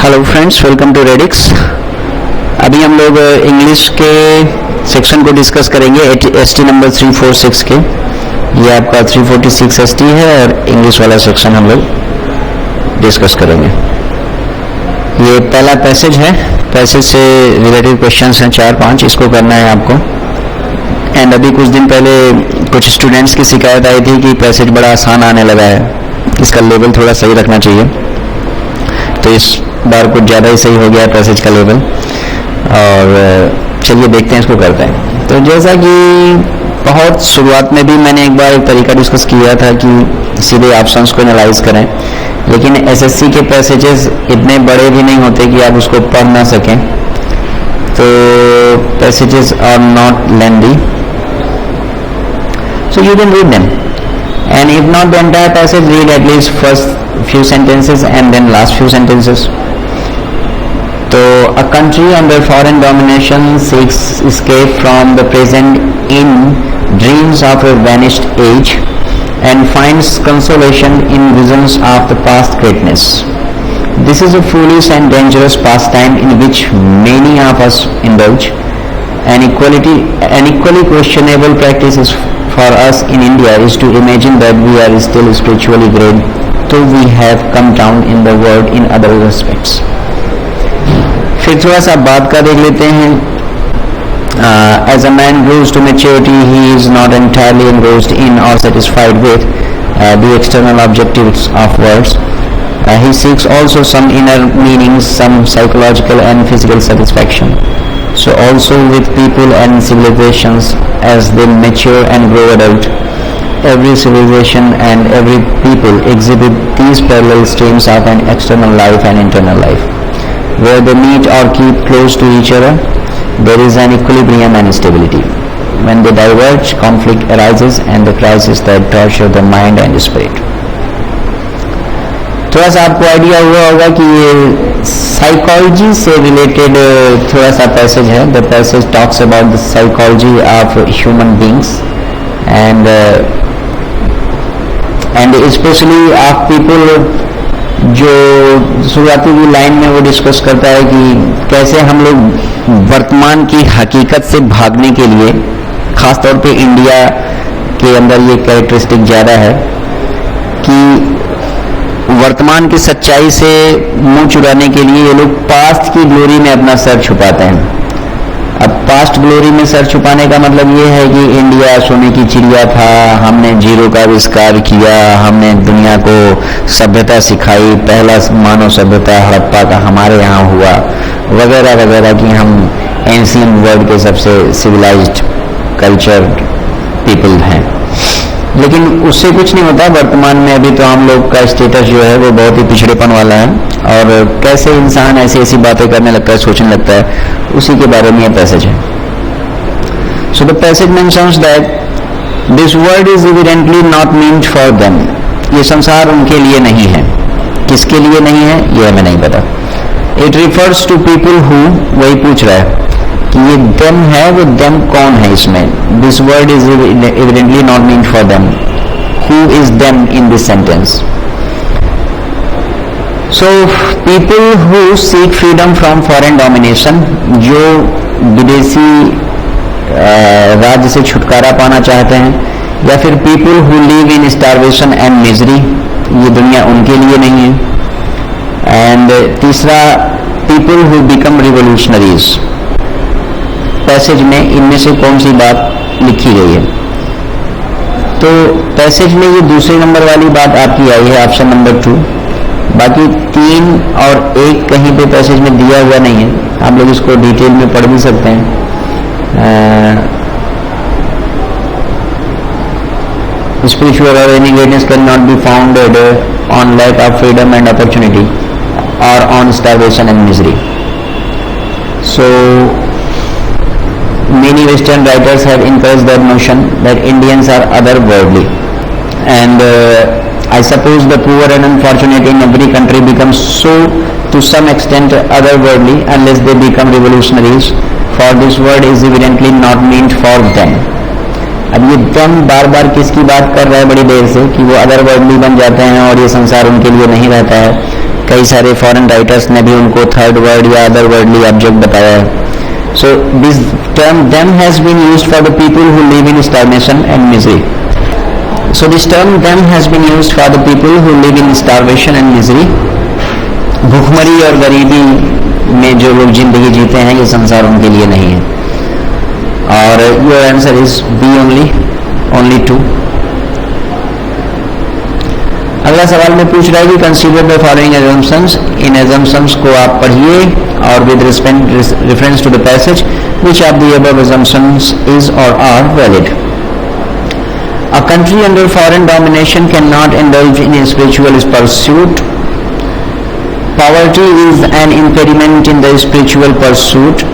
Hello friends, welcome to Radix. अभी हम लोग इंग्लिश के सेक्शन को डिस्कस करेंगे एसटी नंबर 346 के। ये आपका 346 एसटी है और इंग्लिश वाला सेक्शन हम लोग डिस्कस करेंगे। ये पहला पैसेज है, पैसेज से रिलेटेड क्वेश्चंस हैं 4-5, इसको करना है आपको। एंड अभी कुछ दिन पहले कुछ स्टूडेंट्स की शिकायत आई थी कि पैसेज बड़ा आसान आने लगा है, इसका लेवल थोड़ा सही रखना चाहिए। तो इस बार कुछ ज़्यादा ही सही हो गया पैसेज का लेवल, और चलिए देखते हैं इसको करते हैं। तो जैसा कि बहुत शुरुआत में भी मैंने एक बार एक तरीका डिस्कस किया था कि सीधे ऑप्शंस को एनालाइज करें, लेकिन एसएससी के पैसेजेस इतने बड़े भी नहीं होते कि आप उसको पढ़ ना सकें। तो passages are not lengthy, so you can read them, and if not the entire passage, read at least first few sentences and then last few sentences. So a country under foreign domination seeks escape from the present in dreams of a vanished age and finds consolation in visions of the past greatness. This is a foolish and dangerous pastime in which many of us indulge. An equally questionable practice is for us in India is to imagine that we are still spiritually great, though we have come down in the world in other respects. फिर थोड़ा सा बात का देख लेते हैं। As a man grows to maturity, he is not entirely engrossed in or satisfied with the external objectives of words. He seeks also some inner meanings, some psychological and physical satisfaction. So also with people and civilizations, as they mature and grow adult, every civilization and every people exhibit these parallel streams of an external life and internal life. Where they meet or keep close to each other, there is an equilibrium and stability. When they diverge, conflict arises and the crises that torture the mind and spirit. थोड़ा सा आपको idea हुआ होगा कि ये psychology से related थोड़ा सा पैसेज है। The passage talks about the psychology of human beings and specially of people. जो शुरुआती की लाइन में वो डिस्कस करता है कि कैसे हम लोग वर्तमान की हकीकत से भागने के लिए, खासतौर पे इंडिया के अंदर ये कैरेक्टरिस्टिक ज़्यादा है कि वर्तमान की सच्चाई से मुंह चुराने के लिए ये लोग पास्ट की ग्लोरी में अपना सर छुपाते हैं। अब पास्ट ग्लोरी में सर छुपाने का मतलब ये है कि इंडिया सोने की चिड़िया था, हमने जीरो का आविष्कार किया, हमने दुनिया को सभ्यता सिखाई, पहला मानव सभ्यता हड़प्पा का हमारे यहाँ हुआ, वगैरह वगैरह कि हम एंशिएंट वर्ल्ड के सबसे सिविलाइज्ड कल्चर पीपल हैं। लेकिन उससे कुछ नहीं होता। वर्तमान में अभी तो हम लोग का स्टेटस जो है वो बहुत ही पिछड़ेपन वाला है, और कैसे इंसान ऐसी ऐसी बातें करने लगता है, सोचने लगता है, उसी के बारे में ये पैसेज है। So the passage mentions that this world is evidently not meant for them. ये संसार उनके लिए नहीं है। किसके लिए नहीं है ये हमें नहीं पता। It refers to people who, वही पूछ रहा है कि ये देम है, वो देम कौन है इसमें। This word is evidently not meant for them. Who is them in this sentence? So people who seek freedom from foreign domination, जो विदेशी राज्य से छुटकारा पाना चाहते हैं, या फिर people who live in starvation and misery, ये दुनिया उनके लिए नहीं है। एंड तीसरा, people who become revolutionaries. Passage में इनमें से कौन सी बात लिखी गई है? तो पैसेज में ये दूसरे नंबर वाली बात आपकी आई है, ऑप्शन नंबर 2। बाकी 3 और 1 कहीं पे पैसेज में दिया हुआ नहीं है। आप लोग इसको डिटेल में पढ़ भी सकते हैं। स्पिरिचुअल और any greatness can not be founded on lack of freedom and opportunity और on starvation and misery. So many Western writers have encouraged that notion that Indians are otherworldly, and I suppose the poor and unfortunate in every country become so to some extent otherworldly unless they become revolutionaries, for this word is evidently not meant for them. अब ये them बार बार किसकी बात कर रहा है बड़ी देर से कि वो otherworldly बन जाते हैं और ये संसार उनके लिए नहीं रहता है। कई सारे फॉरेन राइटर्स ने भी उनको थर्ड वर्ल्ड या अदर वर्ल्डली ऑब्जेक्ट बताया है. So this term them has been used for the people who live in starvation and misery. So this term them has been used for the people who live in starvation and misery. भूखमरी और गरीबी में जो लोग जिंदगी जीते हैं ये संसार उनके लिए नहीं है. और your answer is B only 2. अगला सवाल में पूछ रहा है कि consider the following assumptions. In assumptions को आप पढ़िए और with reference to the passage, which of the above assumptions is or are valid? A country under foreign domination cannot indulge in a spiritual pursuit. Poverty is an impediment in the spiritual pursuit.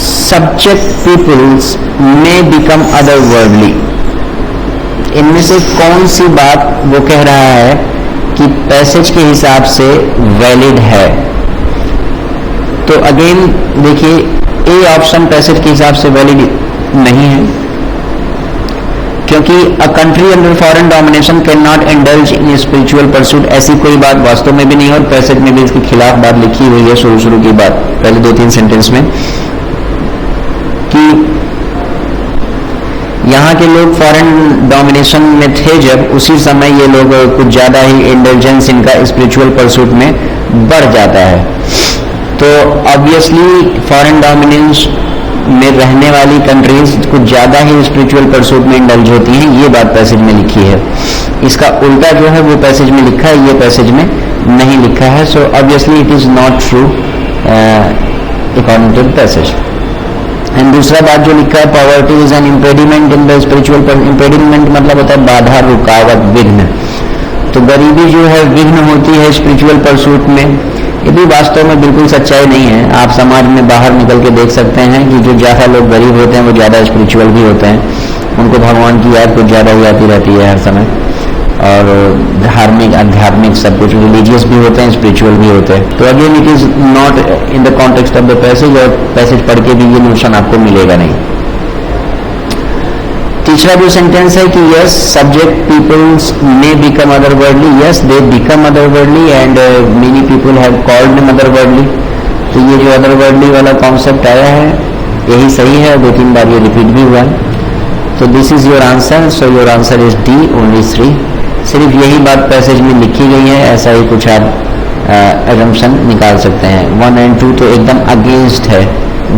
Subject peoples may become otherworldly. इनमें से कौन सी बात वो कह रहा है कि passage के हिसाब से वैलिड है? तो अगेन देखिए, ए ऑप्शन पैसेज के हिसाब से वैलिड नहीं है, क्योंकि a country under foreign domination can not indulge in spiritual pursuit, ऐसी कोई बात वास्तव में भी नहीं है और पैसेज में भी इसके खिलाफ बात लिखी हुई है शुरू की बात पहले 2-3 सेंटेंस में, कि यहाँ के लोग फॉरेन डोमिनेशन में थे जब, उसी समय ये लोग कुछ ज़्यादा ही इंडल्जेंस इनका स्पिरिचुअल परसूट में बढ़ जाता है. तो ऑब्वियसली फॉरेन डोमिनेंस में रहने वाली कंट्रीज कुछ ज़्यादा ही स्पिरिचुअल परसूट में इंडल्ज होती हैं, ये बात पैसेज में लिखी है. इसका उल्टा जो है वो पैसेज में लिखा है, ये पैसेज में नहीं लिखा है. So obviously it is not true according to the passage. And दूसरा बात जो लिखा है, poverty is an impediment in the spiritual. Impediment मतलब होता है बाधा, रुकावट, विघ्न. तो गरीबी जो है विघ्न होती है स्पिरिचुअल परसूट में. ये भी वास्तव में बिल्कुल सच्चाई नहीं है. आप समाज में बाहर निकल के देख सकते हैं कि जो ज़्यादा लोग गरीब होते हैं वो ज़्यादा स्पिरिचुअल भी होते हैं. उनको भगवान की याद कुछ ज़्यादा ही आती रहती है हर समय, और धार्मिक, आध्यात्मिक, सब कुछ रिलीजियस भी होते हैं, स्पिरिचुअल भी होते हैं. तो again it is not in the context of the passage, और पैसेज पढ़ के भी ये नोशन आपको मिलेगा नहीं. तीसरा जो सेंटेंस है कि yes subject peoples may become otherworldly. Yes they become otherworldly and many people have called them otherworldly. तो ये जो अदरवर्ल्डली वाला कॉन्सेप्ट आया है यही सही है, 2-3 बार ये रिपीट भी हुआ है. तो this is your answer. So your answer is D only 3. सिर्फ यही बात पैसेज में लिखी गई है, ऐसा ही कुछ आप assumption निकाल सकते हैं. 1 और 2 तो एकदम अगेंस्ट है,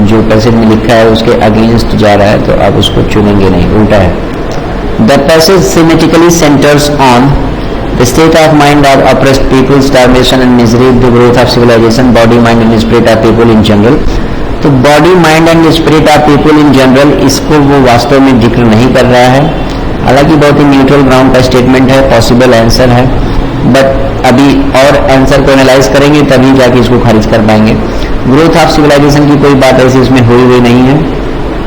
जो पैसेज में लिखा है उसके अगेंस्ट जा रहा है, तो आप उसको चुनेंगे नहीं, उल्टा है. The passage symmetrically centres on the state of mind of oppressed people, starvation and misery, the growth of civilisation, body, mind and spirit of people in general. तो body, mind and spirit of people in general, इसको वो वास्तव में जिक्र नहीं कर रहा है. हालांकि बहुत ही न्यूट्रल ग्राउंड का स्टेटमेंट है, पॉसिबल आंसर है, बट अभी और आंसर को एनालाइज करेंगे तभी जाके इसको खारिज कर पाएंगे. ग्रोथ ऑफ सिविलाइजेशन की कोई बात ऐसी इसमें हुई नहीं है,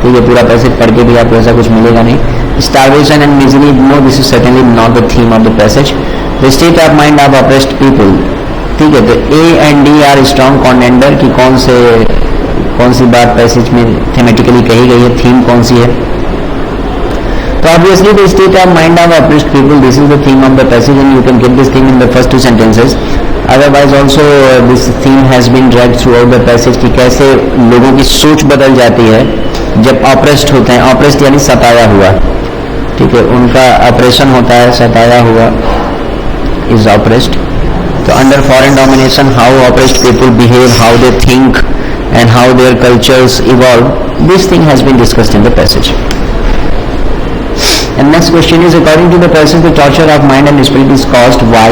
तो ये पूरा पैसेज पढ़ के भी आपको ऐसा कुछ मिलेगा नहीं. Starvation and misery, no this is certainly not the theme of the passage. The state of mind of oppressed people, ठीक है. तो A and D are strong contender की कौन सी बात पैसेज में थीमेटिकली कही गई है, थीम कौन सी है. So obviously the state of mind of oppressed people, this is the theme of the passage and you can get this theme in the first 2 sentences. Otherwise also this theme has been dragged throughout the passage कि कैसे लोगों की सोच बदल जाती है जब oppressed होते हैं. oppressed यानी सताया हुआ, ठीक है, उनका ऑपरेशन होता है, सताया हुआ is oppressed. तो under foreign domination how oppressed people behave, how they think and how their cultures evolve, this thing has been discussed in the passage. And next question is, according to the passage, the torture of mind and spirit is caused why?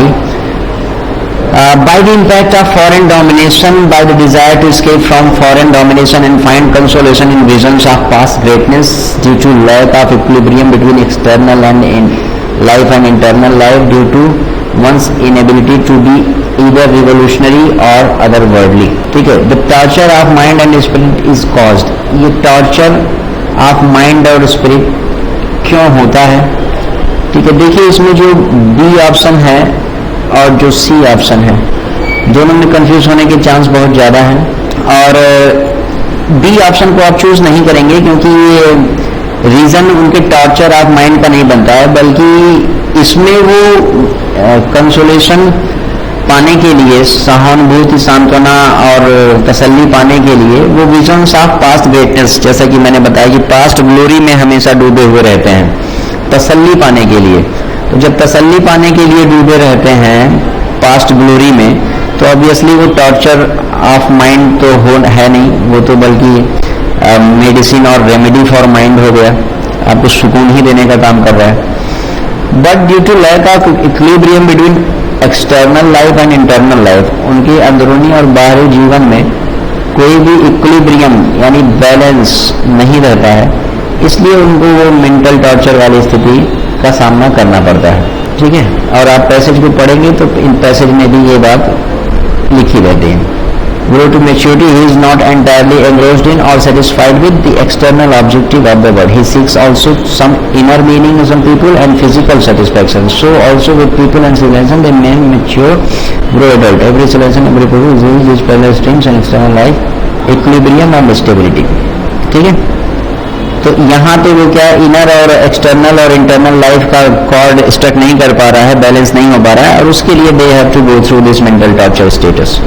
By the impact of foreign domination, by the desire to escape from foreign domination and find consolation in visions of past greatness, due to lack of equilibrium between external and life and internal life, due to one's inability to be either revolutionary or otherworldly. ठीक है. The torture of mind and spirit is caused. ये torture of mind और spirit क्यों होता है? ठीक है. देखिए इसमें जो बी ऑप्शन है और जो सी ऑप्शन है, दोनों में कंफ्यूज होने के चांस बहुत ज़्यादा हैं. और बी ऑप्शन को आप चूज नहीं करेंगे क्योंकि ये रीज़न उनके टॉर्चर ऑफ माइंड का नहीं बनता है, बल्कि इसमें वो कंसोलेशन पाने के लिए, सहानुभूति, सांत्वना और तसल्ली पाने के लिए वो विजन्स ऑफ पास्ट ग्रेटनेस, जैसा कि मैंने बताया कि पास्ट ग्लोरी में हमेशा डूबे हुए रहते हैं तसल्ली पाने के लिए। तो जब तसल्ली पाने के लिए डूबे रहते हैं पास्ट ग्लोरी में, तो ऑब्वियसली वो टॉर्चर ऑफ माइंड तो है नहीं, वो तो बल्कि मेडिसिन और रेमेडी फॉर माइंड हो गया, आपको सुकून ही देने का काम कर रहा है। But due to lack of equilibrium between external life and internal life, उनके अंदरूनी और बाहरी जीवन में कोई भी इक्विलिब्रियम यानी बैलेंस नहीं रहता है, इसलिए उनको वो मेंटल टॉर्चर वाली स्थिति का सामना करना पड़ता है। ठीक है, और आप पैसेज को पढ़ेंगे तो इन पैसेज में भी ये बात लिखी रहती है। Grow to maturity, he is not entirely engrossed in or satisfied with the external objective of the world. He seeks also some inner meaning in some people and physical satisfaction. So also with people and civilization, they may mature, grow adult. Every civilization, every people is using these parallel streams and external life, equilibrium and stability. ठीक है, तो यहाँ पे वो क्या inner और external और internal life का कॉर्ड स्ट्रक नहीं कर पा रहा है, बैलेंस नहीं हो पा रहा है, और उसके लिए they have to go through this mental torture status.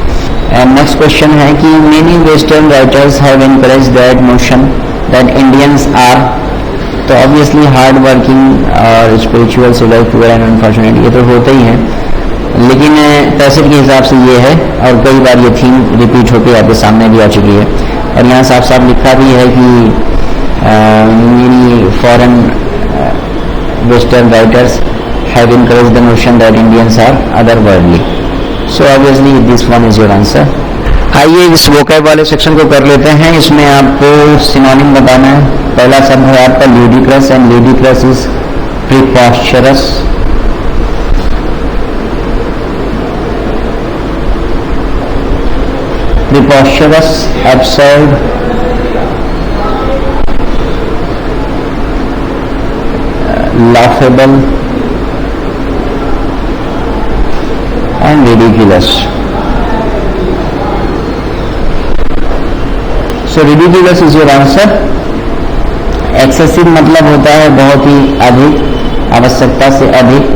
And next question है कि many western writers have encourage that notion that Indians are, तो ऑब्वियसली हार्ड वर्किंग और spiritual civilized poor and unfortunate, ये तो होते ही हैं, लेकिन पैसेज के हिसाब से ये है और कई बार ये थीम रिपीट होकर आपके सामने भी आ चुकी है। और यहाँ साफ साफ लिखा भी है कि many foreign western writers have encouraged the notion that Indians are otherworldly. So obviously this one is your answer. आइए इस वोकैब वाले सेक्शन को कर लेते हैं। इसमें आपको सिनोनिम बताना है। पहला शब्द है आपका ludicrous, and ludicrous is preposterous. Preposterous, absurd, laughable and ridiculous. So ridiculous is your answer. Excessive मतलब होता है बहुत ही अधिक, आवश्यकता से अधिक।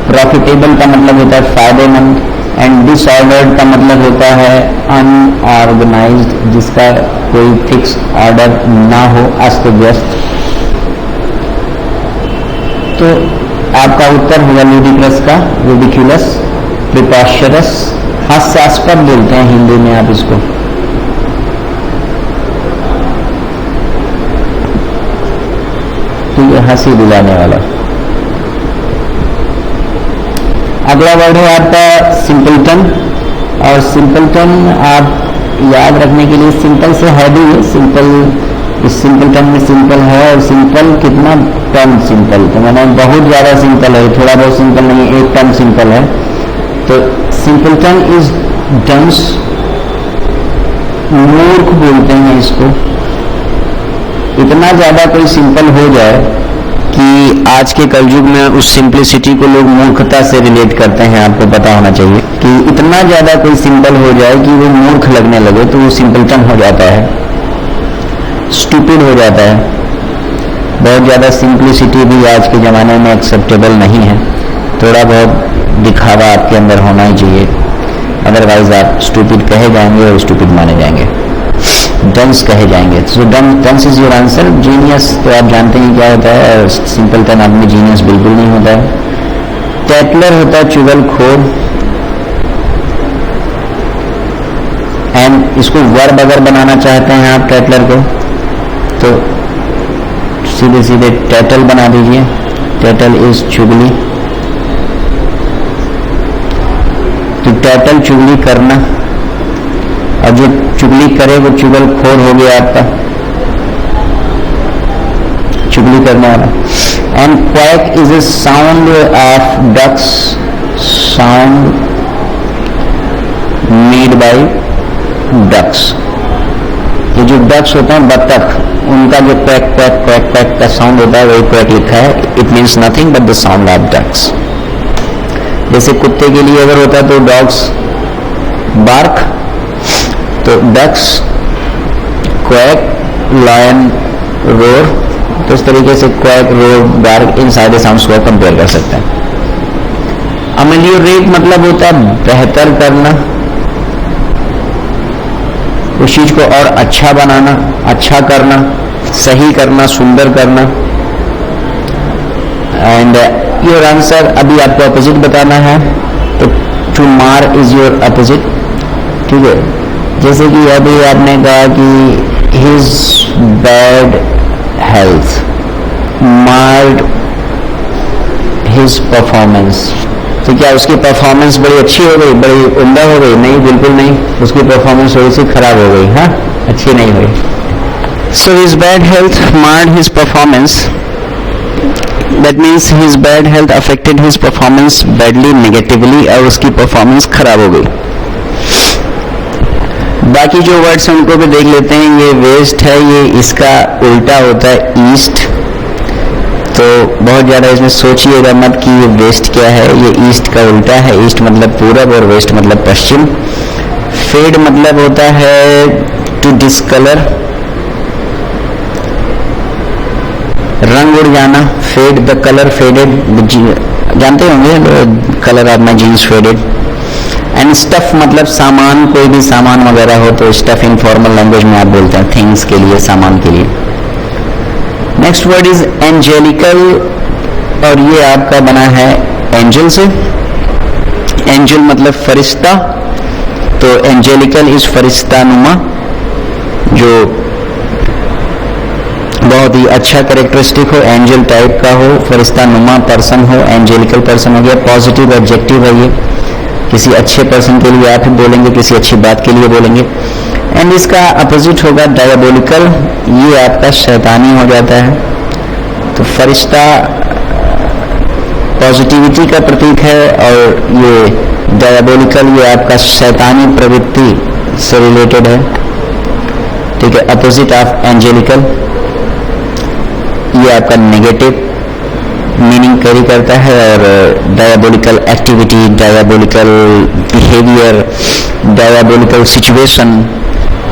Profitable का मतलब होता है फायदेमंद, एंड disordered का मतलब होता है unorganized, जिसका कोई फिक्स ऑर्डर ना हो, अस्त व्यस्त। तो आपका उत्तर होगा ludicrous का, ridiculous, preposterous, हास्यास्पद बोलते हैं हिंदी में आप इसको। तो ये हंसी दिलाने वाला। अगला वर्ड है आपका सिंपलटन, और सिंपलटन आप याद रखने के लिए सिंपल से है भी है, सिंपल, इस सिंपलटन में सिंपल है, और सिंपल कितना टर्म सिंपल, तो मैंने बहुत ज़्यादा सिंपल है, थोड़ा बहुत सिंपल नहीं, एक टर्म सिंपल है। तो सिंपलटन इज डंस, मूर्ख बोलते हैं इसको। इतना ज़्यादा कोई सिंपल हो जाए कि आज के कलयुग में उस सिंप्लिसिटी को लोग मूर्खता से रिलेट करते हैं, आपको पता होना चाहिए कि इतना ज़्यादा कोई सिंपल हो जाए कि वो मूर्ख लगने लगे, तो वो सिंपलटन हो जाता है, स्टूपिड हो जाता है। बहुत ज़्यादा सिंप्लिसिटी भी आज के ज़माने में एक्सेप्टेबल नहीं है, थोड़ा बहुत दिखावा आपके अंदर होना ही चाहिए, अदरवाइज आप स्टूपिड कहे जाएंगे और स्टूपिड माने जाएंगे, डंस कहे जाएंगे। सो डंस इज योर आंसर। जीनियस तो आप जानते हैं क्या होता है, सिंपलटन आदमी जीनियस बिल्कुल नहीं होता है। टैटलर होता है चुगलखोर, एंड इसको वर्ब अगर बनाना चाहते हैं आप टैटलर को, तो सीधे सीधे टैटल बना दीजिए। टैटल इज चुगली, तो टैटल चुगली करना, और जो चुगली करे वो चुगलखोर हो गया आपका, चुगली करने वाला। And quack is a sound of ducks, sound made by ducks. ये जो डक्स होते हैं बतख, उनका जो क्वैक क्वैक क्वैक क्वैक का साउंड होता है वही क्वैक लिखा है। It means nothing but the sound of ducks. जैसे कुत्ते के लिए अगर होता है तो डॉग्स बार्क, तो डक्स क्वैक, लायन रोर, तो इस तरीके से क्वैक, रोर, बार्क, इन सारे साउंड्स को कंपेयर कर सकते हैं। अब अमेलियोरेट मतलब होता है बेहतर करना, उस चीज को और अच्छा बनाना, अच्छा करना, सही करना, सुंदर करना। एंड योर आंसर, अभी आपको अपोजिट बताना है, तो टू मार इज योर अपोजिट। ठीक है, जैसे कि अभी आपने कहा कि his bad health marred his performance, तो क्या उसकी परफॉर्मेंस बड़ी अच्छी हो गई, बड़ी उम्दा हो गई? नहीं, बिल्कुल नहीं, उसकी परफॉर्मेंस थोड़ी सी खराब हो गई, हाँ, अच्छी नहीं हुई। So his bad health marred his performance, that means his bad health affected his performance badly, negatively, और उसकी परफॉर्मेंस खराब हो गई। बाकी जो वर्ड्स हैं उनको भी देख लेते हैं। ये वेस्ट है, ये इसका उल्टा होता है ईस्ट, तो बहुत ज़्यादा इसमें सोचिएगा मत कि ये वेस्ट क्या है, ये ईस्ट का उल्टा है। ईस्ट मतलब पूरब और वेस्ट मतलब पश्चिम। फेड मतलब होता है टू डिसकलर, रंग उड़ जाना। फेड द कलर फेडेड, जानते होंगे colour of my jeans faded. And stuff मतलब सामान, कोई भी सामान वगैरह हो तो स्टफ इनफॉर्मल लैंग्वेज में आप बोलते हैं थिंग्स के लिए, सामान के लिए। नेक्स्ट वर्ड इज एंजेलिकल, और ये आपका बना है एंजल से। एंजल मतलब फरिश्ता, तो एंजेलिकल इज फरिश्ता नुमा, जो बहुत ही अच्छा कैरेक्टरिस्टिक हो, एंजल टाइप का हो, फरिश्ता नुमा पर्सन हो, एंजेलिकल पर्सन हो गया। पॉजिटिव एडजेक्टिव है ये, किसी अच्छे पर्सन के लिए आप बोलेंगे, किसी अच्छी बात के लिए बोलेंगे। एंड इसका अपोजिट होगा डायबोलिकल, ये आपका शैतानी हो जाता है। तो फरिश्ता पॉजिटिविटी का प्रतीक है, और ये डायबोलिकल ये आपका शैतानी प्रवृत्ति से रिलेटेड है। ठीक है, अपोजिट ऑफ एंजेलिकल, ये आपका नेगेटिव मीनिंग कैरी करता है, और diabolical activity, diabolical behaviour, diabolical situation.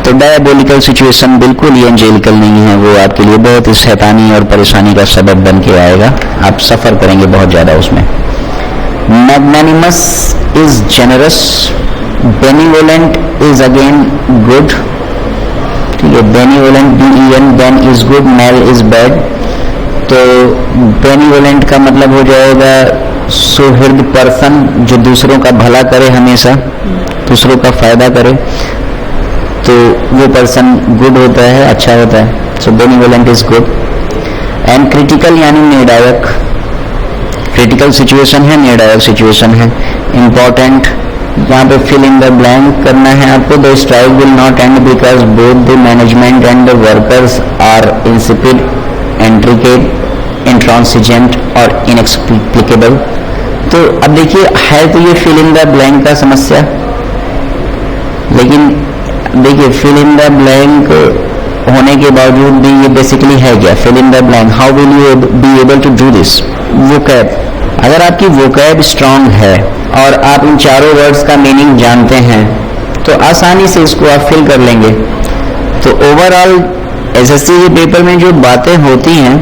तो डायबोलिकल सिचुएशन बिल्कुल ही एंजेलिकल नहीं है, वो आपके लिए बहुत ही शैतानी और परेशानी का सबब बन के आएगा, आप सफर करेंगे बहुत ज्यादा उसमें। Magnanimous is generous, benevolent is again good. ठीक है, benevolent BEN, ben is good, mal is bad. तो बेनिवोलेंट का मतलब हो जाएगा सुहृद पर्सन, जो दूसरों का भला करे, हमेशा दूसरों का फायदा करे, तो वो पर्सन गुड होता है, अच्छा होता है। So benevolent is good. And critical यानी निर्णायक, क्रिटिकल सिचुएशन है, निर्णायक सिचुएशन है। इंपॉर्टेंट, यहाँ पे फिल इन द ब्लैंक करना है आपको। The strike will not end because both the management and the workers are insipid, intricate, intransigent और इनएक्सप्लिकेबल। तो अब देखिए, है तो ये फिल इन द ब्लैंक का समस्या, लेकिन देखिए फिल इन द ब्लैंक होने के बावजूद भी ये बेसिकली है क्या? Fill in the blank, how will you be able to do this? Vocab, अगर आपकी वोकैब स्ट्रांग है और आप इन चारों वर्ड्स का मीनिंग जानते हैं तो आसानी से इसको आप फिल कर लेंगे। तो ओवरऑल SSC के पेपर में जो बातें होती हैं,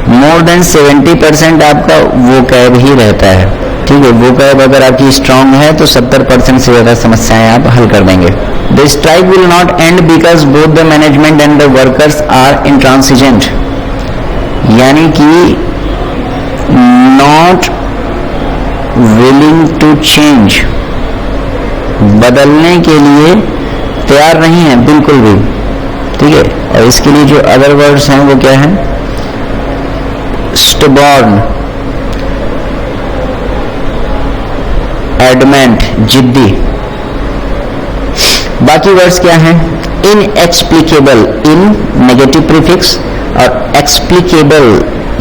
मोर देन 70% आपका वोकैब ही रहता है। ठीक है, वोकैब अगर आपकी स्ट्रांग है तो 70% से ज्यादा समस्याएं आप हल कर देंगे। The strike will not end because both the management and the workers are intransigent, यानी कि नॉट विलिंग टू चेंज, बदलने के लिए तैयार नहीं है बिल्कुल भी। ठीक है, और इसके लिए जो अदर वर्ड्स हैं वो क्या है? स्टबॉर्न, एडमेंट, जिद्दी। बाकी वर्ड्स क्या हैं? इनएक्सप्लिकेबल, इन नेगेटिव प्रीफिक्स, और एक्सप्लिकेबल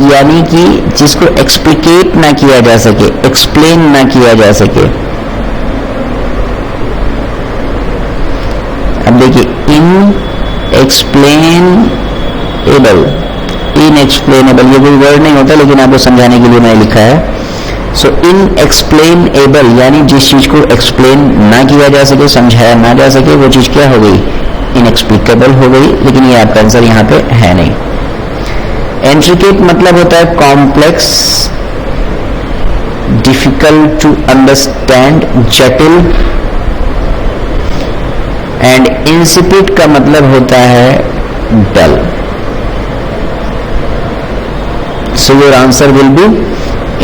यानी कि जिसको एक्सप्लिकेट ना किया जा सके, एक्सप्लेन ना किया जा सके। अब देखिए, इन एक्सप्लेनेबल, इनएक्सप्लेनेबल ये कोई वर्ड नहीं होता, लेकिन आपको समझाने के लिए मैंने लिखा है। सो इनएक्सप्लेनेबल यानी जिस चीज को एक्सप्लेन ना किया जा सके, समझाया ना जा सके, वो चीज क्या हो गई? इनएक्सप्लिकेबल हो गई। लेकिन ये आपका आंसर यहाँ पे है नहीं। इंट्रिकेट मतलब होता है कॉम्प्लेक्स, डिफिकल्ट टू अंडरस्टैंड, जटिल। एंड इंसिपिड का मतलब होता है dull. So your answer will be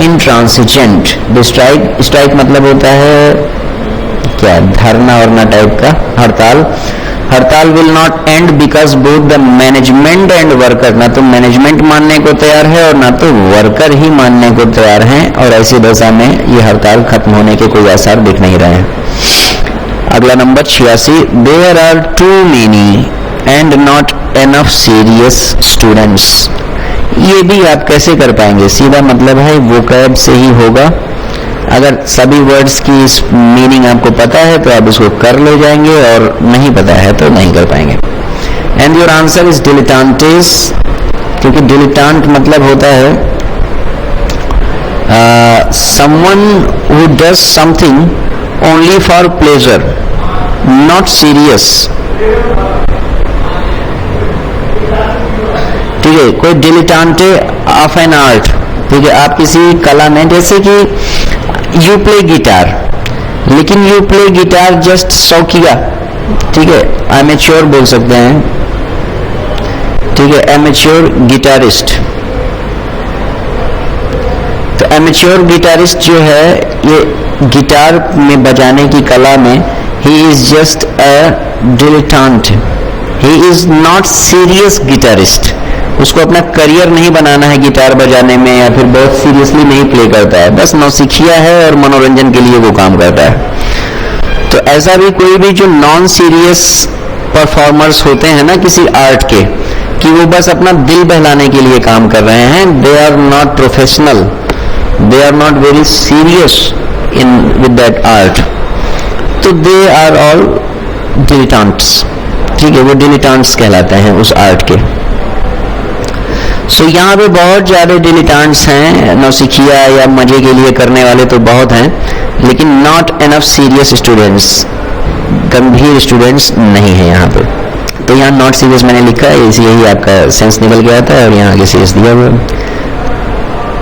intransigent. Strike मतलब होता है क्या, धरना वरना टाइप का, हड़ताल। हड़ताल will not end because both the management and worker, ना तो मैनेजमेंट मानने को तैयार है और ना तो वर्कर ही मानने को तैयार हैं, और ऐसी दशा में ये हड़ताल खत्म होने के कोई आसार दिख नहीं रहे हैं। अगला number 86, there are too many and not enough serious students. ये भी आप कैसे कर पाएंगे, सीधा मतलब है वोकैब से ही होगा। अगर सभी वर्ड्स की मीनिंग आपको पता है तो आप इसको कर ले जाएंगे, और नहीं पता है तो नहीं कर पाएंगे। एंड योर आंसर इज डिलिटांटिस, क्योंकि डिलिटांट मतलब होता है someone who does something only for pleasure, not serious। ठीक है, कोई डिलिटांटे ऑफ एन आर्ट, ठीक है, आप किसी कला में, जैसे कि यू प्ले गिटार, लेकिन यू प्ले गिटार जस्ट शौकिया, ठीक है, एमेच्योर बोल सकते हैं, ठीक है, एमेच्योर गिटारिस्ट। तो एमेच्योर गिटारिस्ट जो है, ये गिटार में बजाने की कला में he is just a dilettante, he is not serious guitarist. उसको अपना करियर नहीं बनाना है गिटार बजाने में, या फिर बहुत सीरियसली नहीं प्ले करता है, बस नौसिखिया है और मनोरंजन के लिए वो काम करता है। तो ऐसा भी कोई भी जो नॉन सीरियस परफॉर्मर्स होते हैं ना किसी आर्ट के, कि वो बस अपना दिल बहलाने के लिए काम कर रहे हैं, they are not professional, they are not very serious in with that art, तो दे आर ऑल डिलेटेंट्स। ठीक है, वो डिलेटेंट्स कहलाते हैं उस आर्ट के। सो यहाँ पे बहुत ज्यादा डिलेटेंट्स हैं, नौसिखिया या मजे के लिए करने वाले तो बहुत हैं, लेकिन नॉट एनफ सीरियस स्टूडेंट्स, गंभीर स्टूडेंट्स नहीं है यहाँ पे। तो यहाँ नॉट सीरियस मैंने लिखा है, इसी यही आपका सेंस निकल गया था, और यहाँ आगे सीरियस दिया हुआ।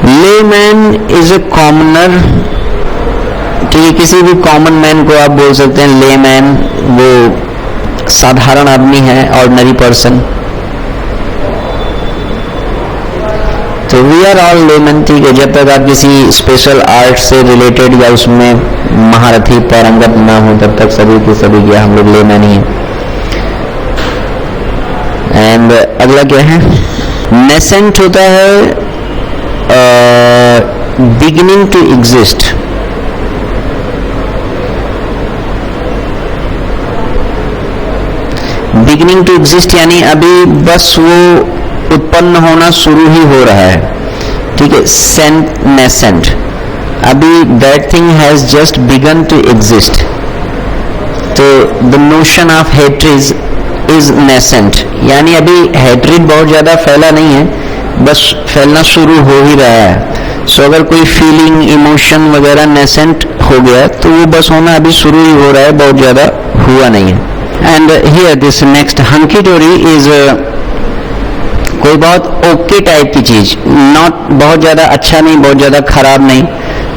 लेमैन इज ए कॉमनर, ठीक है, किसी भी कॉमन मैन को आप बोल सकते हैं लेमैन, वो साधारण आदमी है, ऑर्डिनरी पर्सन। तो वी आर ऑल लेमन, ठीक है, जब तक आप किसी स्पेशल आर्ट से रिलेटेड या उसमें महारथी पारंगत ना हो, तब तक सभी के सभी क्या हम लोग लेमन ही हैं। एंड अगला क्या है, नेसेंट होता है beginning to exist. Beginning to exist यानी अभी बस वो उत्पन्न होना शुरू ही हो रहा है, ठीक है, सेंट नेसेंट, अभी that thing has just begun to exist. तो the notion of hatred is nascent, यानी अभी हेट्रिड बहुत ज्यादा फैला नहीं है, बस फैलना शुरू हो ही रहा है। सो अगर कोई फीलिंग, इमोशन वगैरह नेसेंट हो गया तो वो बस होना अभी शुरू ही हो रहा है, बहुत ज्यादा हुआ नहीं है। And here this next hunky डोरी इज कोई बहुत ओके टाइप की चीज, नॉट बहुत ज्यादा अच्छा नहीं, बहुत ज्यादा खराब नहीं,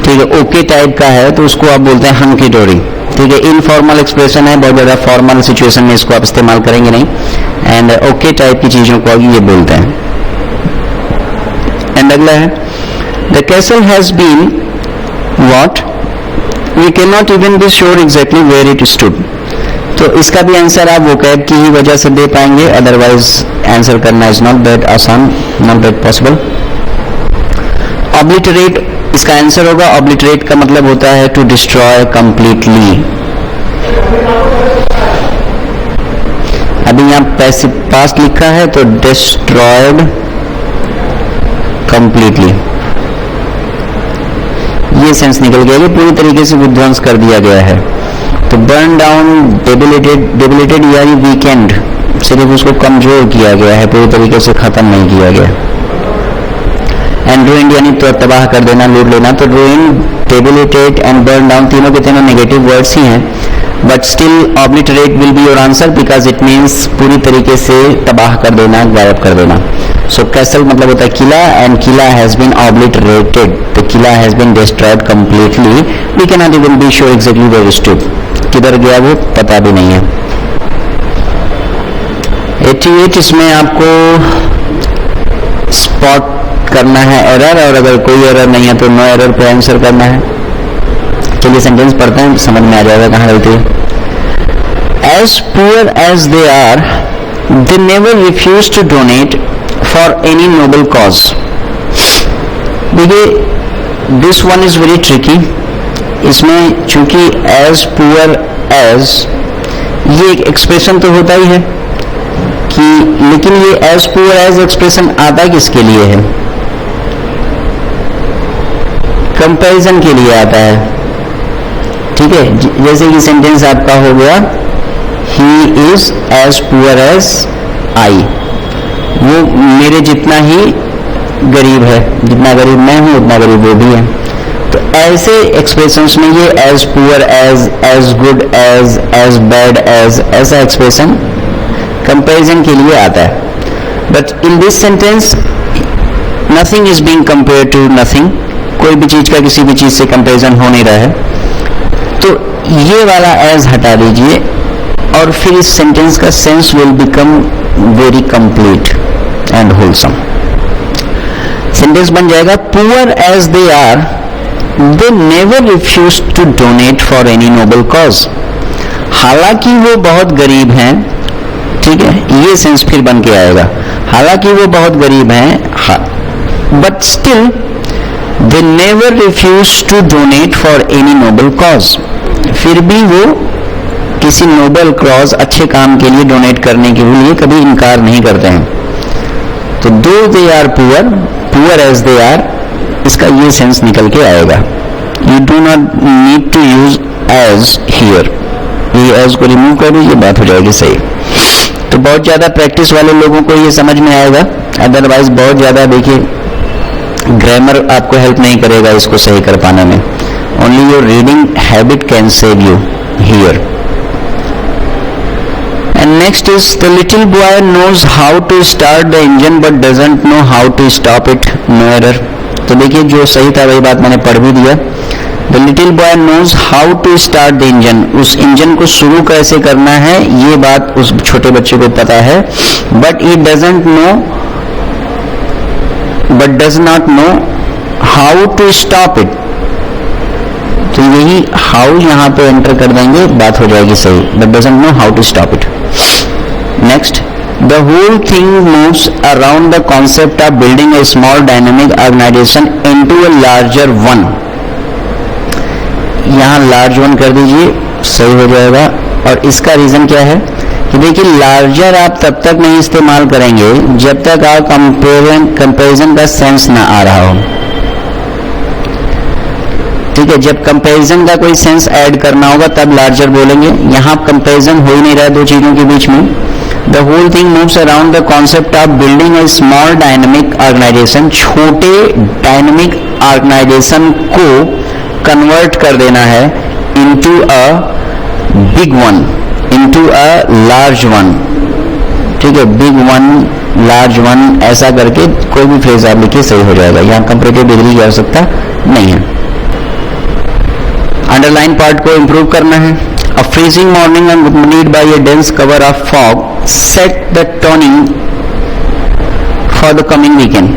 ठीक है, ओके टाइप का है, तो उसको आप बोलते हैं हंकी डोरी। ठीक है, इनफॉर्मल एक्सप्रेशन है, बहुत ज्यादा फॉर्मल सिचुएशन में इसको आप इस्तेमाल करेंगे नहीं। एंड ओके टाइप की चीजों को ये बोलते हैं। एंड अगला है, the castle has been what, we can not even be sure exactly where it stood. तो इसका भी आंसर आप वोकैब की ही वजह से दे पाएंगे, अदरवाइज आंसर करना इज नॉट दैट आसान, नॉट दैट पॉसिबल। ऑब्लिटरेट, इसका आंसर होगा, ऑब्लिटरेट का मतलब होता है टू डिस्ट्रॉय कंप्लीटली। अभी यहाँ पैसिव पास्ट लिखा है तो डिस्ट्रॉयड कंप्लीटली, ये सेंस निकल गया कि पूरी तरीके से विध्वंस कर दिया गया है। तो बर्न डाउन, डेबिलिटेड यानी वीकेंड, सिर्फ उसको कमजोर किया गया है, पूरी तरीके से खत्म नहीं किया गया। एंड रूइंड यानी तो तबाह कर देना, लूट लेना। तो ruined, debilitate and burn down तीनों के तीनों नेगेटिव वर्ड्स ही हैं, but still obliterate will be your answer because it means पूरी तरीके से तबाह कर देना, गायब कर देना। सो कैसल मतलब होता है किला, एंड किला हैज बीन ऑब्लिटरेटेड, द किला has been destroyed completely, we can not even be sure exactly where it stood, किधर गया वो पता भी नहीं है। 88 इसमें आपको स्पॉट करना है एरर, और अगर कोई एरर नहीं है तो नो एरर पे आंसर करना है। चलिए सेंटेंस पढ़ते हैं, समझ में आ जाएगा कहाँ गलती है। As poor as they are, they never refuse to donate for any noble cause. देखिए this one is very tricky, इसमें चूंकि एज पुअर एज ये एक एक्सप्रेशन तो होता ही है कि, लेकिन ये एज पुअर एज एक्सप्रेशन आता किसके लिए है? कंपैरिजन के लिए आता है, ठीक है। जैसे कि सेंटेंस आपका हो गया he is as poor as I, वो मेरे जितना ही गरीब है, जितना गरीब मैं हूं उतना गरीब वो भी है। तो ऐसे एक्सप्रेशंस में ये as poor as good as bad as, ऐसा एक्सप्रेशन कंपैरिजन के लिए आता है। But in this sentence nothing is being compared to nothing, कोई भी चीज का किसी भी चीज से कंपैरिजन हो नहीं रहा है। तो ये वाला एज हटा दीजिए और फिर इस सेंटेंस का sense will become very complete and wholesome. Sentence बन जाएगा poor as they are, they never refuse to donate for any noble cause. हालांकि वो बहुत गरीब हैं, ठीक है, ये सेंस फिर बन के आएगा। हालांकि वो बहुत गरीब हैं, but still they never refuse to donate for any noble cause. फिर भी वो किसी नोबल कॉज, अच्छे काम के लिए डोनेट करने के लिए कभी इनकार नहीं करते हैं। तो though they are poor, poor as they are, इसका ये सेंस निकल के आएगा। You do not need to use as here, ये एज को रिमूव कर दीजिए, बात हो जाएगी सही। तो बहुत ज्यादा प्रैक्टिस वाले लोगों को ये समझ में आएगा, अदरवाइज बहुत ज्यादा देखिए ग्रामर आपको हेल्प नहीं करेगा इसको सही कर पाने में। Only your reading habit can save you here. And next is the little boy knows how to start the engine but doesn't know how to stop it, no error. तो देखिए जो सही था वही बात मैंने पढ़ भी दिया। The little boy knows how to start the engine, उस इंजन को शुरू कैसे करना है ये बात उस छोटे बच्चे को पता है, but he doesn't know, but does not know how to stop it. तो यही हाउ यहां पे एंटर कर देंगे, बात हो जाएगी सही, but doesn't know how to stop it. Next, the whole thing moves around the concept of building a small dynamic organisation into a larger one. यहां लार्ज वन कर दीजिए, सही हो जाएगा। और इसका रीजन क्या है कि देखिए लार्जर आप तब तक नहीं इस्तेमाल करेंगे जब तक आप कंपैरिजन का सेंस ना आ रहा हो, ठीक है। जब कंपैरिजन का कोई सेंस ऐड करना होगा तब लार्जर बोलेंगे। यहां कंपैरिजन हो ही नहीं रहा है दो चीजों के बीच में। The whole thing moves around the concept of building a small dynamic organisation, छोटे डायनेमिक ऑर्गेनाइजेशन को कन्वर्ट कर देना है into a big one, into a large one, ठीक है। बिग वन, लार्ज वन, ऐसा करके कोई भी फ्रेज आप लिखिए सही हो जाएगा। यहाँ कंपैरेटिव डिग्री की आवश्यकता नहीं है। अंडरलाइन पार्ट को इंप्रूव करना है। A freezing morning accompanied by a dense cover of fog set the toning for the coming weekend.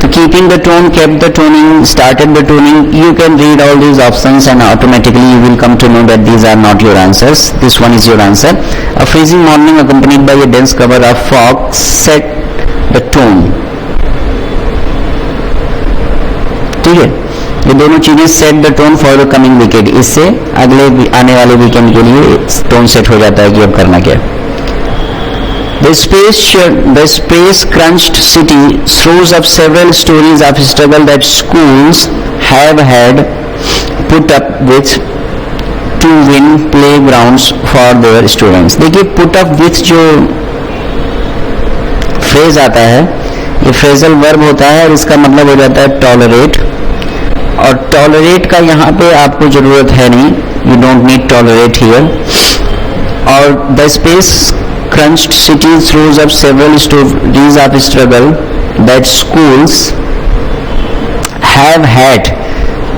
So keeping the tone, kept the toning, started the toning. You can read all these options and automatically you will come to know that these are not your answers. This one is your answer. A freezing morning accompanied by a dense cover of fog set the tone. ठीक है, ये दोनों चीजें set the tone for the coming weekend, इससे अगले आने वाले weekend के लिए टोन सेट हो जाता है कि अब करना क्या है। The space crunched city throws up several stories of struggle that schools have had put up with to win playgrounds for their students. देखिए put up with जो फ्रेज आता है ये फ्रेजल वर्ब होता है और इसका मतलब हो जाता है टॉलरेट। और टॉलरेट का यहाँ पे आपको जरूरत है नहीं, you don't need tolerate here. और the space crunched city throws up several stories of struggle that schools have had.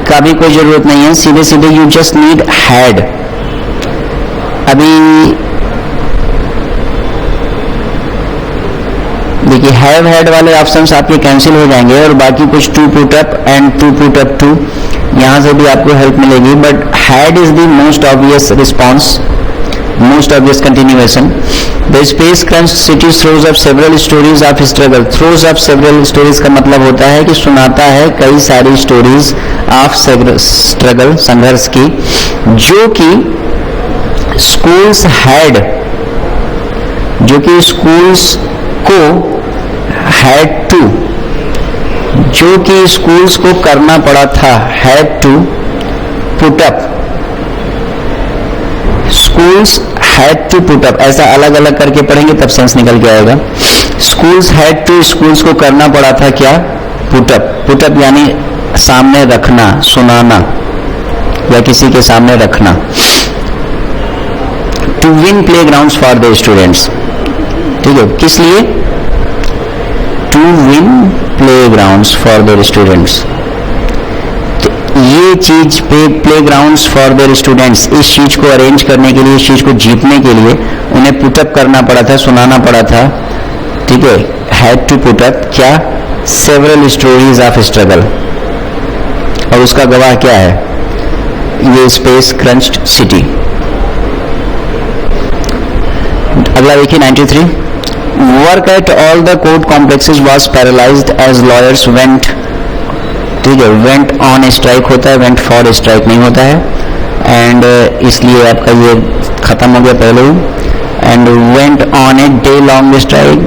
का भी कोई जरूरत नहीं है, सीधे सीधे you just need had. अभी देखिए have had वाले ऑप्शंस आपके कैंसिल हो जाएंगे और बाकी कुछ to put up and to put up to, यहाँ से भी आपको हेल्प मिलेगी. But had is the most obvious response, most obvious continuation. The space crunched city throws up several stories of struggle. Throws up several stories का मतलब होता है कि सुनाता है कई सारी stories of struggle, संघर्ष की, जो कि schools had, जो कि schools को had to, जो कि schools को करना पड़ा था, had to put up. schools had to put up, ऐसा अलग अलग करके पढ़ेंगे तब सेंस निकल के आएगा. schools had to, schools को करना पड़ा था क्या, put up. put up यानी सामने रखना, सुनाना या किसी के सामने रखना. to win playgrounds for the students, ठीक है, किस लिए, to win playgrounds for their students. ये चीज पे प्लेग्राउंड्स फॉर देयर स्टूडेंट्स, इस चीज को अरेंज करने के लिए, इस चीज को जीतने के लिए उन्हें पुटअप करना पड़ा था, सुनाना पड़ा था, ठीक है. हैड टू पुटअप क्या, सेवरल स्टोरीज ऑफ स्ट्रगल, और उसका गवाह क्या है, ये स्पेस क्रंच्ड सिटी. अगला देखिए 93. Work at all the court complexes was paralysed as lawyers went, ठीक है, वेंट ऑन स्ट्राइक होता है, वेंट फॉर स्ट्राइक नहीं होता है, एंड इसलिए आपका ये खत्म हो गया पहले ही. And went on a day long strike,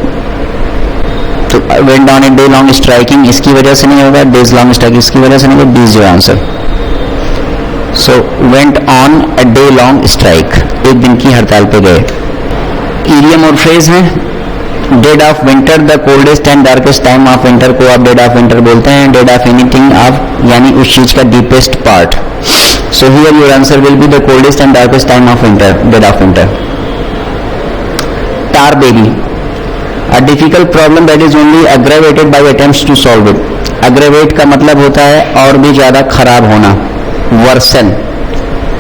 तो went on a day long striking इसकी वजह से नहीं होगा, डेज लॉन्ग स्ट्राइक इसकी वजह से नहीं होगा, D is your answer. So went on a day long strike, एक दिन की हड़ताल पे गए. इडियम और फ्रेज है. Dead of winter, the coldest and darkest time of winter को आप डेड ऑफ विंटर बोलते हैं. डेड ऑफ एनीथिंग ऑफ, यानी उस चीज का deepest part. So here your answer will be the coldest and darkest time of winter, dead of winter. Tar baby, a difficult problem that is only aggravated by attempts to solve it. Aggravate का मतलब होता है और भी ज्यादा खराब होना, version.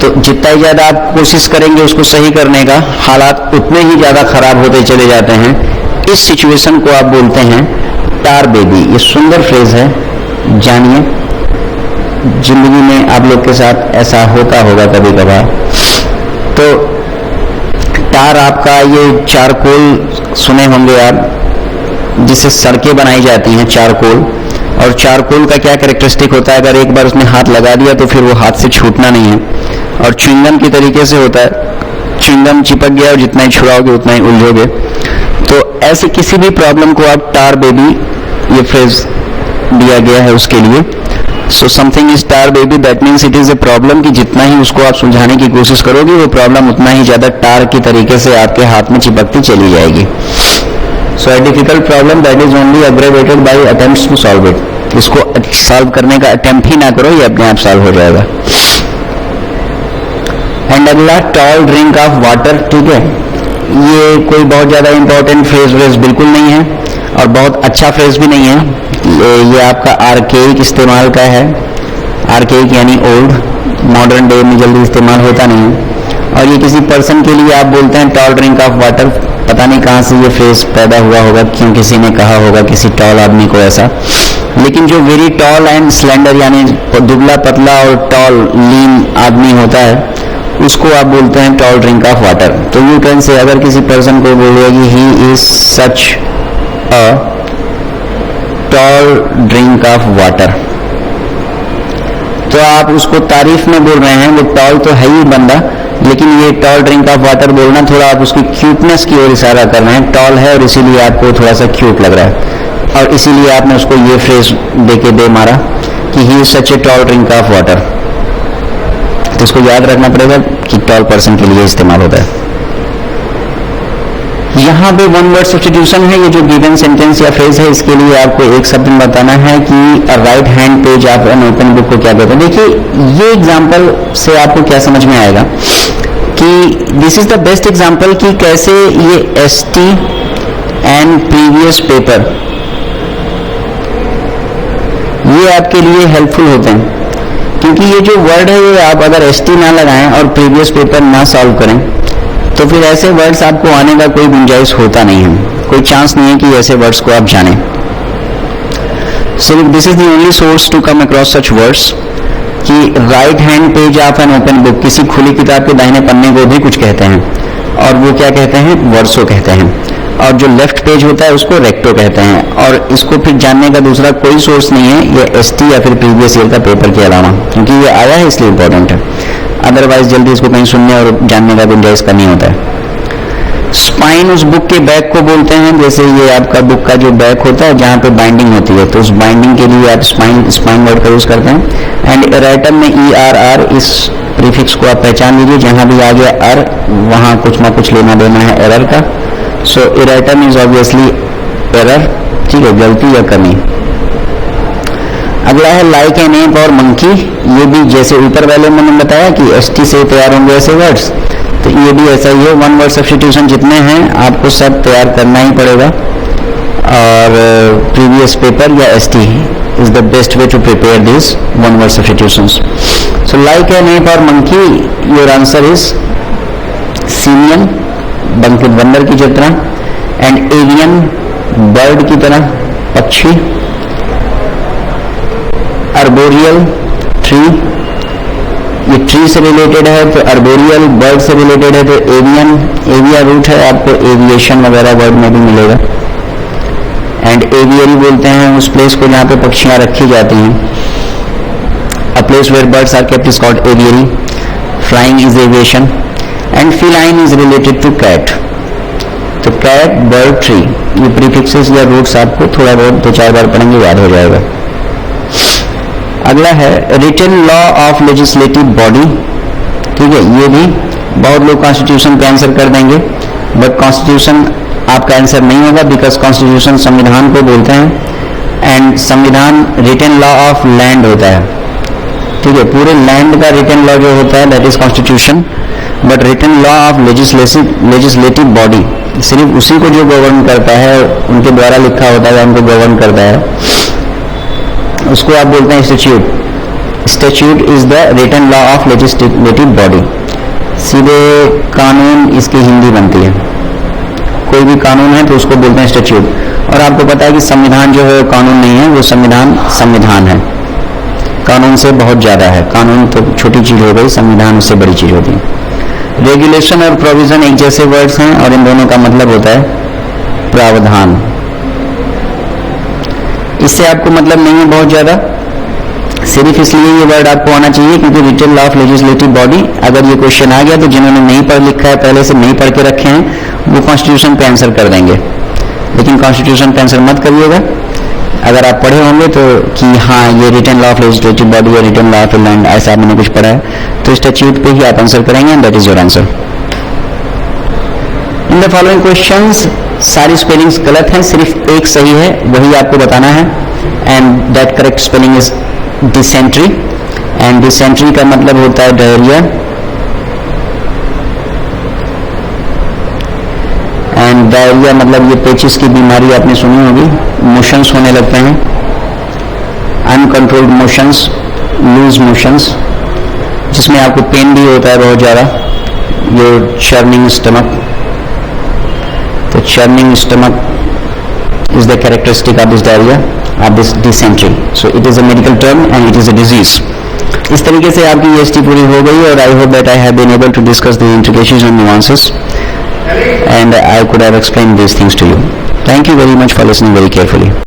तो जितना ही ज्यादा आप कोशिश करेंगे उसको सही करने का, हालात उतने ही ज्यादा खराब होते चले जाते हैं. इस सिचुएशन को आप बोलते हैं टार बेबी. ये सुंदर फ्रेज है, जानिए. जिंदगी में आप लोग के साथ ऐसा होता होगा कभी कभार. तो टार आपका ये चारकोल सुने होंगे आप, जिससे सड़कें बनाई जाती हैं, चारकोल. और चारकोल का क्या कैरेक्टरिस्टिक होता है, अगर एक बार उसने हाथ लगा दिया तो फिर वो हाथ से छूटना नहीं है. और च्युइंगम की तरीके से होता है, च्युइंगम चिपक गया और जितना ही छुड़ाओगे उतना ही उलझोगे. तो ऐसे किसी भी प्रॉब्लम को आप टार बेबी, ये फ्रेज दिया गया है उसके लिए. So something is tar baby, that means it is a problem कि जितना ही उसको आप सुलझाने की कोशिश करोगे वो प्रॉब्लम उतना ही ज्यादा टार की तरीके से आपके हाथ में चिपकती चली जाएगी. So a difficult problem that is only aggravated by attempts to solve it. इसको सॉल्व करने का अटेम्प्ट ही ना करो, ये अपने आप सॉल्व हो जाएगा. एंड अगला टॉल ड्रिंक ऑफ वाटर, ठीक है. ये कोई बहुत ज्यादा इंपॉर्टेंट फ्रेज बिल्कुल नहीं है और बहुत अच्छा फ्रेज भी नहीं है. ये आपका आर्केइक इस्तेमाल का है. आर्केइक यानी ओल्ड, मॉडर्न डे में जल्दी इस्तेमाल होता नहीं है. और ये किसी पर्सन के लिए आप बोलते हैं टॉल ड्रिंक ऑफ वाटर. पता नहीं कहाँ से ये फ्रेज पैदा हुआ होगा, क्यों किसी ने कहा होगा किसी टॉल आदमी को ऐसा. लेकिन जो वेरी टॉल एंड स्लेंडर यानी दुबला पतला और टॉल लीन आदमी होता है, उसको आप बोलते हैं टॉल ड्रिंक ऑफ वाटर. तो यू कैन से, अगर किसी पर्सन को बोलोगे कि he is such a tall drink of water, तो आप उसको तारीफ में बोल रहे हैं. वो टॉल तो है ही बंदा, लेकिन ये टॉल ड्रिंक ऑफ वाटर बोलना थोड़ा आप उसकी क्यूटनेस की ओर इशारा कर रहे हैं. टॉल है और इसीलिए आपको थोड़ा सा क्यूट लग रहा है, और इसीलिए आपने उसको ये फ्रेज देके दे मारा कि he is such a tall drink of water. तो इसको याद रखना पड़ेगा कि टॉल पर्सन के लिए इस्तेमाल होता है. यहाँ पे वन वर्ड सब्स्टिट्यूशन है. ये जो गिवन सेंटेंस या फ्रेज है, इसके लिए आपको एक शब्द में बताना है कि right hand page of an open book को क्या कहते हैं. देखिए ये एग्जांपल से आपको क्या समझ में आएगा कि this is the best example कि कैसे ये ST एंड प्रीवियस पेपर ये आपके लिए हेल्पफुल होते हैं, क्योंकि ये जो वर्ड है ये आप अगर ST ना लगाएं और प्रीवियस पेपर ना सॉल्व करें तो फिर ऐसे वर्ड्स आपको आने का कोई गुंजाइश होता नहीं है, कोई चांस नहीं है कि ऐसे वर्ड्स को आप जानें। सिर्फ this is the only source to come across such words कि right hand page of an open book, किसी खुली किताब के दाहिने पन्ने को भी कुछ कहते हैं, और वो क्या कहते हैं, वर्सो कहते हैं। और जो लेफ्ट पेज होता है उसको रेक्टो कहते हैं। और इसको फिर जानने का दूसरा कोई सोर्स नहीं है ये ST या फिर प्रीवियस ईयर का पेपर के अलावा, क्योंकि ये आया है इसलिए इंपॉर्टेंट है, अदरवाइज जल्दी इसको कहीं सुनने और जानने का गुंजाइश का नहीं होता है। स्पाइन उस बुक के बैक को बोलते हैं, जैसे ये आपका बुक का जो बैक होता है जहाँ पे बाइंडिंग होती है, तो उस बाइंडिंग के लिए आप स्पाइन वर्ड का यूज करते हैं। एंड इरेटम में ERR इस प्रीफिक्स को आप पहचान लीजिए, जहां भी आ गया अर वहां कुछ ना कुछ लेना देना है एरर का। सो इरेटम इज ऑब्वियसली एरर, ठीक है, गलती या कमी। अगला है लाइक एन एप और मंकी, ये भी जैसे ऊपर वाले में मैंने बताया कि ST से तैयार होंगे ऐसे वर्ड्स, तो ये भी ऐसा ही है। वन वर्ड सब्स्टिट्यूशन जितने हैं आपको सब तैयार करना ही पड़ेगा, और प्रीवियस पेपर या ST is the best way to prepare these one word substitutions. So like an ape or monkey, your answer is simian, बंकित बंदर की तरह, and avian, बर्ड की तरह, पक्षी, arboreal, ट्री, ये ट्री से रिलेटेड है तो arboreal, बर्ड से रिलेटेड है तो avian, एविया रूट है, आपको एविएशन वगैरह वर्ड में भी मिलेगा। एंड एवियरी बोलते हैं उस प्लेस को जहाँ पे पक्षियां रखी जाती हैं। A place where birds are kept is called aviary. Flying is aviation. And feline is related to cat. तो कैट, बर्ड, ट्री, ये प्रीफिक्सेस या रूट्स आपको थोड़ा बहुत 2-4 बार पढ़ेंगे याद हो जाएगा। अगला है written law of legislative body, ठीक है, ये भी बहुत लोग कॉन्स्टिट्यूशन का आंसर कर देंगे, बट कॉन्स्टिट्यूशन आपका आंसर नहीं होगा, बिकॉज कॉन्स्टिट्यूशन संविधान को बोलते हैं, एंड संविधान रिटन लॉ ऑफ लैंड होता है, ठीक है, पूरे लैंड का रिटन लॉ जो होता है that is constitution. But written law of legislative body सिर्फ उसी को जो गवर्न करता है, उनके द्वारा लिखा होता है, उनको गवर्न करता है, उसको आप बोलते हैं statute. Statute is the written law of legislative body. सीधे कानून इसकी हिंदी बनती है, कोई भी कानून है तो उसको बोलते हैं स्टैट्यूट। और आपको पता है कि संविधान जो है कानून नहीं है, वो संविधान है, कानून से बहुत ज्यादा है। कानून तो छोटी चीज हो गई, संविधान उससे बड़ी चीज होती है। रेगुलेशन और प्रोविजन एक जैसे वर्ड्स हैं और इन दोनों का मतलब होता है प्रावधान। इससे आपको मतलब नहीं है बहुत ज्यादा, सिर्फ इसलिए ये वर्ड आपको आना चाहिए क्योंकि written law of legislative body, अगर ये क्वेश्चन आ गया तो जिन्होंने नहीं पढ़ लिखा है, पहले से नहीं पढ़ के रखे हैं, वो कॉन्स्टिट्यूशन पे आंसर कर देंगे। लेकिन कॉन्स्टिट्यूशन पे आंसर मत करिएगा, अगर आप पढ़े होंगे तो कि हाँ ये written law of legislative body या रिटन लॉ ऑफ लैंड ऐसा मैंने कुछ पढ़ा है, तो स्टैट्यूट पे ही आप आंसर करेंगे and that is your answer. In the following questions सारी स्पेलिंग्स गलत हैं, सिर्फ एक सही है, वही आपको बताना है, and that correct spelling is dysentery. And dysentery का मतलब होता है डायरिया, एंड डायरिया मतलब ये पेचिस की बीमारी आपने सुनी होगी, मोशंस होने लगते हैं, अनकंट्रोल्ड मोशंस, लूज मोशंस, जिसमें आपको पेन भी होता है बहुत ज्यादा, ये चर्निंग स्टमक। तो churning stomach is the characteristic of this diarrhea, of this dysentery. So it is a medical term and it is a disease. इस तरीके से आपकी EST पूरी हो गई और I hope that I have been able to discuss the intricacies and nuances and I could have explained these things to you. Thank you very much for listening very carefully.